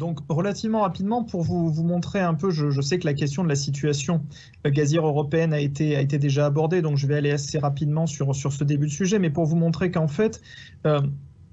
Donc, relativement rapidement, pour vous montrer un peu, je sais que la question de la situation gazière européenne a été déjà abordée, donc je vais aller assez rapidement sur ce début de sujet, mais pour vous montrer qu'en fait,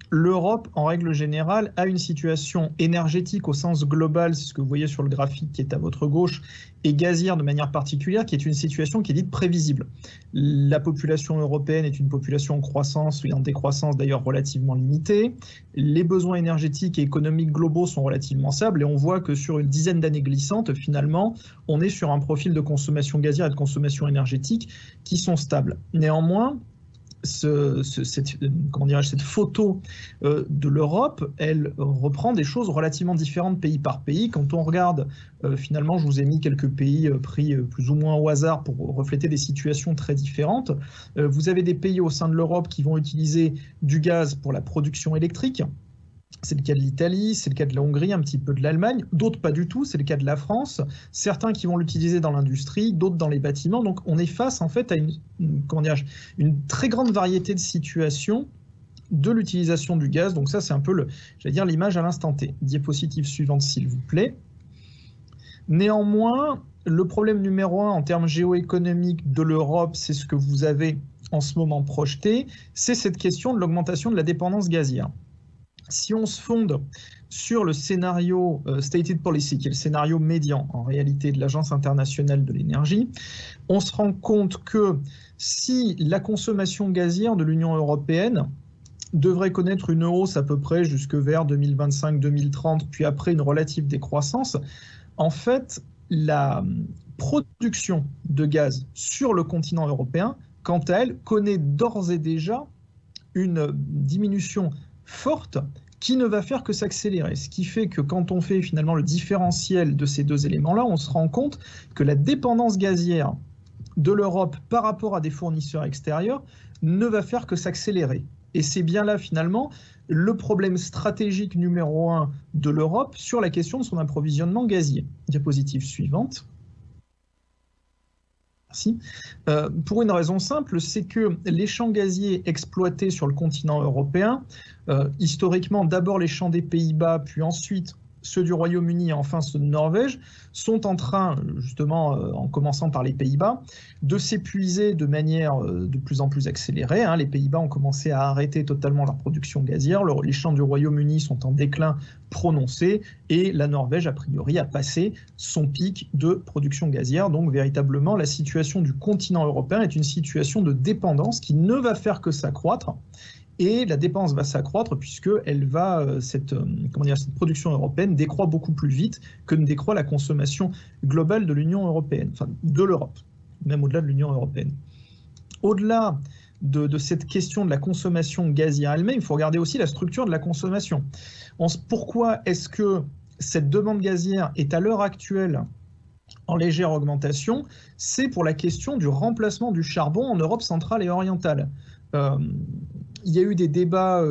l'Europe, en règle générale, a une situation énergétique au sens global, c'est ce que vous voyez sur le graphique qui est à votre gauche, et gazière de manière particulière, qui est une situation qui est dite prévisible. La population européenne est une population en croissance, ou en décroissance d'ailleurs relativement limitée. Les besoins énergétiques et économiques globaux sont relativement stables, et on voit que sur une dizaine d'années glissantes, finalement, on est sur un profil de consommation gazière et de consommation énergétique qui sont stables. Néanmoins, cette photo de l'Europe, elle reprend des choses relativement différentes pays par pays. Quand on regarde, finalement, je vous ai mis quelques pays pris plus ou moins au hasard pour refléter des situations très différentes. Vous avez des pays au sein de l'Europe qui vont utiliser du gaz pour la production électrique. C'est le cas de l'Italie, c'est le cas de la Hongrie, un petit peu de l'Allemagne, d'autres pas du tout, c'est le cas de la France, certains qui vont l'utiliser dans l'industrie, d'autres dans les bâtiments. Donc on est face en fait à une très grande variété de situations de l'utilisation du gaz. Donc ça c'est un peu l'image à l'instant T. Diapositive suivante s'il vous plaît. Néanmoins, le problème numéro 1 en termes géoéconomiques de l'Europe, c'est ce que vous avez en ce moment projeté, c'est cette question de l'augmentation de la dépendance gazière. Si on se fonde sur le scénario Stated Policy, qui est le scénario médian en réalité de l'Agence internationale de l'énergie, on se rend compte que si la consommation gazière de l'Union européenne devrait connaître une hausse à peu près jusque vers 2025-2030, puis après une relative décroissance, en fait, la production de gaz sur le continent européen, quant à elle, connaît d'ores et déjà une diminution forte qui ne va faire que s'accélérer. Ce qui fait que quand on fait finalement le différentiel de ces deux éléments-là, on se rend compte que la dépendance gazière de l'Europe par rapport à des fournisseurs extérieurs ne va faire que s'accélérer. Et c'est bien là finalement le problème stratégique numéro 1 de l'Europe sur la question de son approvisionnement gazier. Diapositive suivante. Merci. Pour une raison simple, c'est que les champs gaziers exploités sur le continent européen, historiquement d'abord les champs des Pays-Bas, puis ensuite ceux du Royaume-Uni et enfin ceux de Norvège, sont en train, justement en commençant par les Pays-Bas, de s'épuiser de manière de plus en plus accélérée. Les Pays-Bas ont commencé à arrêter totalement leur production gazière, les champs du Royaume-Uni sont en déclin prononcé et la Norvège, a priori, a passé son pic de production gazière. Donc véritablement, la situation du continent européen est une situation de dépendance qui ne va faire que s'accroître. Et la dépense va s'accroître puisque cette production européenne décroît beaucoup plus vite que ne décroît la consommation globale de l'Union européenne, enfin de l'Europe, même au-delà de l'Union européenne. Au-delà de cette question de la consommation gazière elle-même, il faut regarder aussi la structure de la consommation. Pourquoi est-ce que cette demande gazière est à l'heure actuelle en légère augmentation? C'est pour la question du remplacement du charbon en Europe centrale et orientale. Il y a eu des débats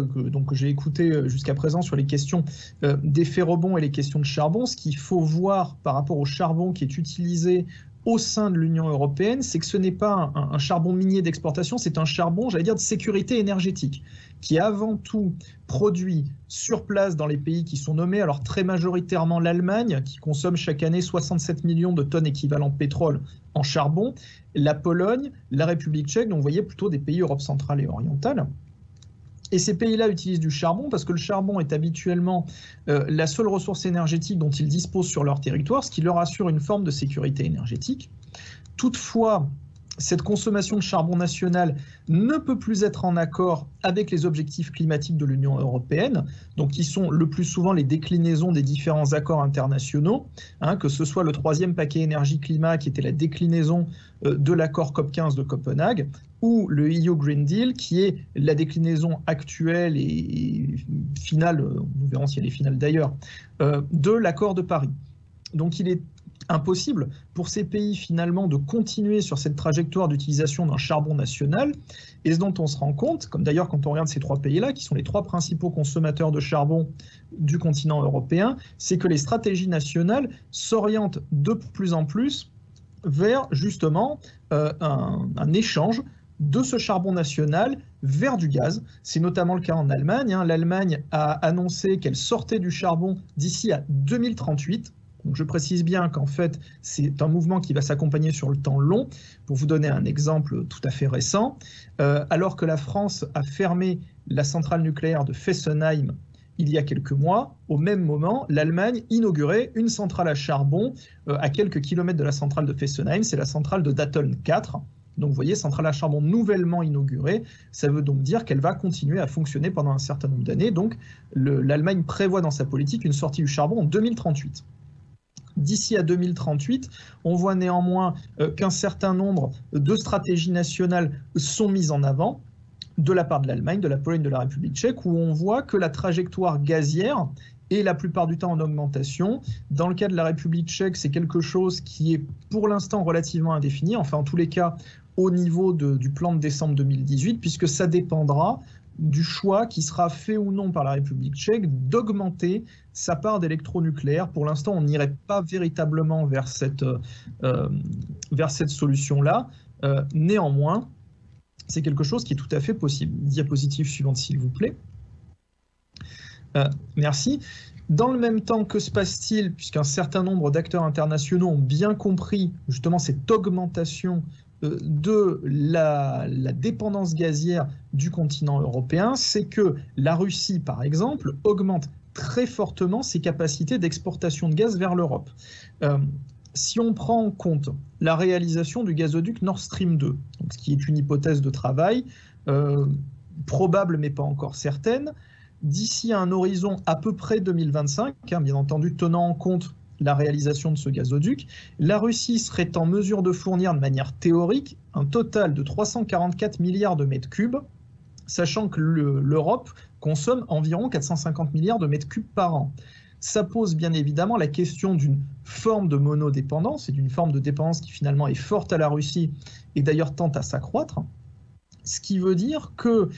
que j'ai écoutés jusqu'à présent sur les questions des ferrobonds et les questions de charbon. Ce qu'il faut voir par rapport au charbon qui est utilisé au sein de l'Union européenne, c'est que ce n'est pas un charbon minier d'exportation, c'est un charbon, j'allais dire, de sécurité énergétique, qui est avant tout produit sur place dans les pays qui sont nommés, alors très majoritairement l'Allemagne, qui consomme chaque année 67 millions de tonnes équivalent pétrole en charbon, la Pologne, la République tchèque, donc vous voyez plutôt des pays Europe centrale et orientale. Et ces pays-là utilisent du charbon parce que le charbon est habituellement la seule ressource énergétique dont ils disposent sur leur territoire, ce qui leur assure une forme de sécurité énergétique. Toutefois, cette consommation de charbon national ne peut plus être en accord avec les objectifs climatiques de l'Union européenne, donc qui sont le plus souvent les déclinaisons des différents accords internationaux, que ce soit le 3e paquet énergie-climat qui était la déclinaison de l'accord COP15 de Copenhague, ou le EU Green Deal qui est la déclinaison actuelle et finale, nous verrons s'il y a des finales d'ailleurs, de l'accord de Paris. Donc il est impossible pour ces pays finalement de continuer sur cette trajectoire d'utilisation d'un charbon national, et ce dont on se rend compte, comme d'ailleurs quand on regarde ces 3 pays-là, qui sont les 3 principaux consommateurs de charbon du continent européen, c'est que les stratégies nationales s'orientent de plus en plus vers justement un échange de ce charbon national vers du gaz. C'est notamment le cas en Allemagne. L'Allemagne a annoncé qu'elle sortait du charbon d'ici à 2038. Donc je précise bien qu'en fait, c'est un mouvement qui va s'accompagner sur le temps long. Pour vous donner un exemple tout à fait récent, alors que la France a fermé la centrale nucléaire de Fessenheim il y a quelques mois, au même moment, l'Allemagne inaugurait une centrale à charbon à quelques kilomètres de la centrale de Fessenheim. C'est la centrale de Datteln 4. Donc vous voyez, centrale à charbon nouvellement inaugurée, ça veut donc dire qu'elle va continuer à fonctionner pendant un certain nombre d'années. Donc l'Allemagne prévoit dans sa politique une sortie du charbon en 2038. D'ici à 2038, on voit néanmoins qu'un certain nombre de stratégies nationales sont mises en avant de la part de l'Allemagne, de la Pologne, de la République tchèque, où on voit que la trajectoire gazière est la plupart du temps en augmentation. Dans le cas de la République tchèque, c'est quelque chose qui est pour l'instant relativement indéfini, enfin en tous les cas au niveau du plan de décembre 2018, puisque ça dépendra du choix qui sera fait ou non par la République tchèque d'augmenter sa part d'électronucléaire. Pour l'instant, on n'irait pas véritablement vers cette solution-là. Néanmoins, c'est quelque chose qui est tout à fait possible. Diapositive suivante, s'il vous plaît. Merci. Dans le même temps, que se passe-t-il, puisqu'un certain nombre d'acteurs internationaux ont bien compris justement cette augmentation de la dépendance gazière du continent européen, c'est que la Russie, par exemple, augmente très fortement ses capacités d'exportation de gaz vers l'Europe. Si on prend en compte la réalisation du gazoduc Nord Stream 2, donc ce qui est une hypothèse de travail, probable mais pas encore certaine, d'ici à un horizon à peu près 2025, bien entendu tenant en compte la réalisation de ce gazoduc, la Russie serait en mesure de fournir de manière théorique un total de 344 milliards de mètres cubes, sachant que l'Europe consomme environ 450 milliards de mètres cubes par an. Ça pose bien évidemment la question d'une forme de monodépendance et d'une forme de dépendance qui finalement est forte à la Russie et d'ailleurs tend à s'accroître. Ce qui veut dire que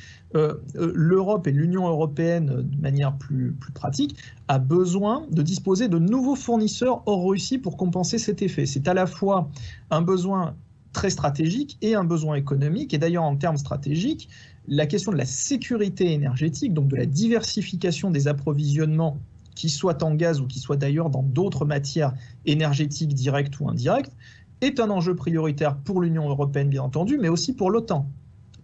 l'Europe et l'Union européenne, de manière plus pratique, a besoin de disposer de nouveaux fournisseurs hors Russie pour compenser cet effet. C'est à la fois un besoin très stratégique et un besoin économique. Et d'ailleurs, en termes stratégiques, la question de la sécurité énergétique, donc de la diversification des approvisionnements, qui soient en gaz ou qui soient d'ailleurs dans d'autres matières énergétiques directes ou indirectes, est un enjeu prioritaire pour l'Union européenne, bien entendu, mais aussi pour l'OTAN.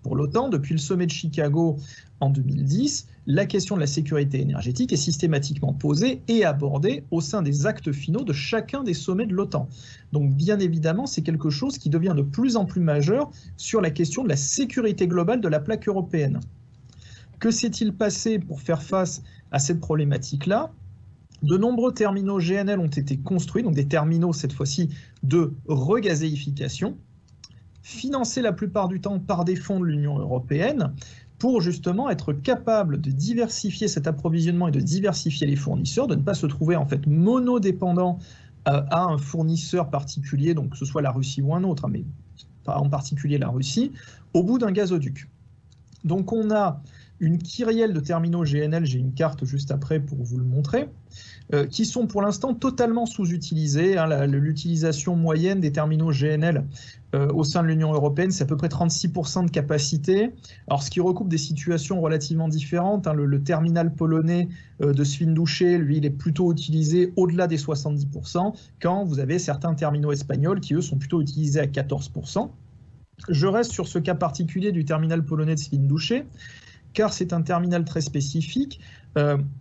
Pour l'OTAN, depuis le sommet de Chicago en 2010, la question de la sécurité énergétique est systématiquement posée et abordée au sein des actes finaux de chacun des sommets de l'OTAN. Donc bien évidemment, c'est quelque chose qui devient de plus en plus majeur sur la question de la sécurité globale de la plaque européenne. Que s'est-il passé pour faire face à cette problématique-là ? De nombreux terminaux GNL ont été construits, donc des terminaux cette fois-ci de regazéification, financés la plupart du temps par des fonds de l'Union européenne, pour justement être capable de diversifier cet approvisionnement et de diversifier les fournisseurs, de ne pas se trouver en fait monodépendant à un fournisseur particulier, donc que ce soit la Russie ou un autre, mais en particulier la Russie, au bout d'un gazoduc. Donc on a une kyrielle de terminaux GNL, j'ai une carte juste après pour vous le montrer, qui sont pour l'instant totalement sous-utilisés. L'utilisation moyenne des terminaux GNL au sein de l'Union européenne, c'est à peu près 36% de capacité. Alors, ce qui recoupe des situations relativement différentes. Le terminal polonais de Świndouche, lui, il est plutôt utilisé au-delà des 70%, quand vous avez certains terminaux espagnols qui, eux, sont plutôt utilisés à 14%. Je reste sur ce cas particulier du terminal polonais de Świndouche, car c'est un terminal très spécifique.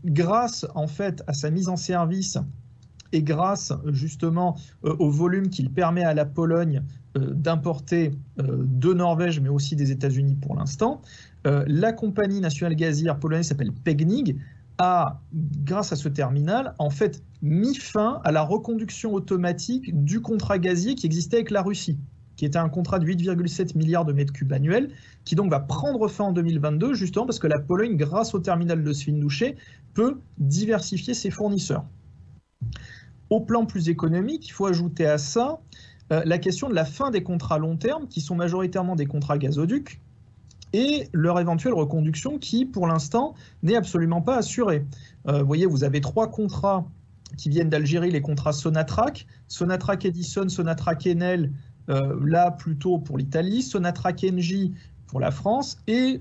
Grâce en fait à sa mise en service et grâce justement au volume qu'il permet à la Pologne d'importer de Norvège, mais aussi des États-Unis pour l'instant, la compagnie nationale gazière polonaise s'appelle PGNiG, a, grâce à ce terminal, en fait mis fin à la reconduction automatique du contrat gazier qui existait avec la Russie, qui était un contrat de 8,7 milliards de mètres cubes annuels, qui donc va prendre fin en 2022, justement parce que la Pologne, grâce au terminal de Świndouche, peut diversifier ses fournisseurs. Au plan plus économique, il faut ajouter à ça la question de la fin des contrats long terme, qui sont majoritairement des contrats gazoducs, et leur éventuelle reconduction qui, pour l'instant, n'est absolument pas assurée. Vous voyez, vous avez 3 contrats qui viennent d'Algérie, les contrats Sonatrach, Sonatrach Edison, Sonatrach Enel, là plutôt pour l'Italie, Sonatrach Engie pour la France, et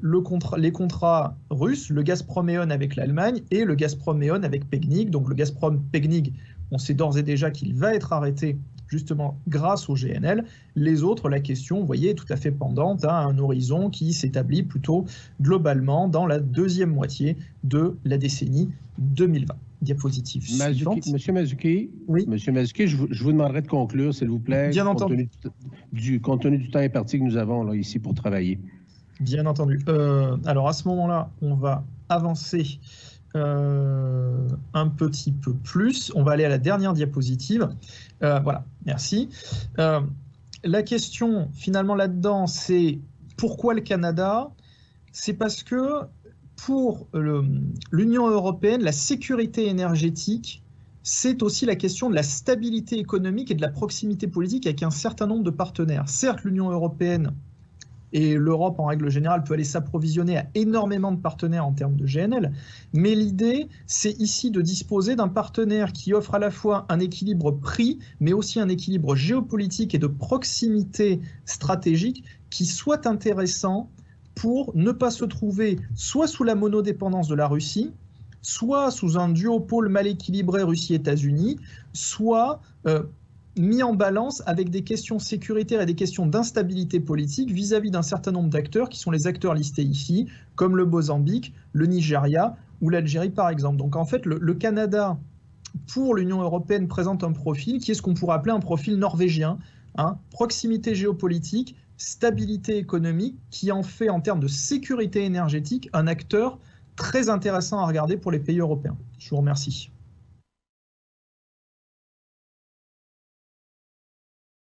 les contrats russes, le Gazprom E.ON avec l'Allemagne et le Gazprom E.ON avec PGNiG. Donc le Gazprom PGNiG, on sait d'ores et déjà qu'il va être arrêté justement grâce au GNL. Les autres, la question, vous voyez, est tout à fait pendante à un horizon qui s'établit plutôt globalement dans la deuxième moitié de la décennie 2020. Diapositive suivante. Monsieur Mazzucchi, oui. Monsieur Mazzucchi, je vous demanderai de conclure, s'il vous plaît, Bien entendu. Compte tenu du temps imparti que nous avons là, ici pour travailler. Bien entendu. Alors à ce moment-là, on va avancer un petit peu plus. On va aller à la dernière diapositive. Voilà, merci. La question finalement là-dedans, c'est pourquoi le Canada? C'est parce que pour l'Union européenne, la sécurité énergétique, c'est aussi la question de la stabilité économique et de la proximité politique avec un certain nombre de partenaires. Certes, l'Union européenne et l'Europe, en règle générale, peut aller s'approvisionner à énormément de partenaires en termes de GNL. Mais l'idée, c'est ici de disposer d'un partenaire qui offre à la fois un équilibre prix, mais aussi un équilibre géopolitique et de proximité stratégique qui soit intéressant pour ne pas se trouver soit sous la monodépendance de la Russie, soit sous un duopôle mal équilibré Russie-États-Unis, soit mis en balance avec des questions sécuritaires et des questions d'instabilité politique vis-à-vis d'un certain nombre d'acteurs qui sont les acteurs listés ici, comme le Mozambique, le Nigeria ou l'Algérie par exemple. Donc en fait, le Canada, pour l'Union européenne, présente un profil qui est ce qu'on pourrait appeler un profil norvégien, hein, proximité géopolitique, stabilité économique, qui en fait en termes de sécurité énergétique un acteur très intéressant à regarder pour les pays européens. Je vous remercie.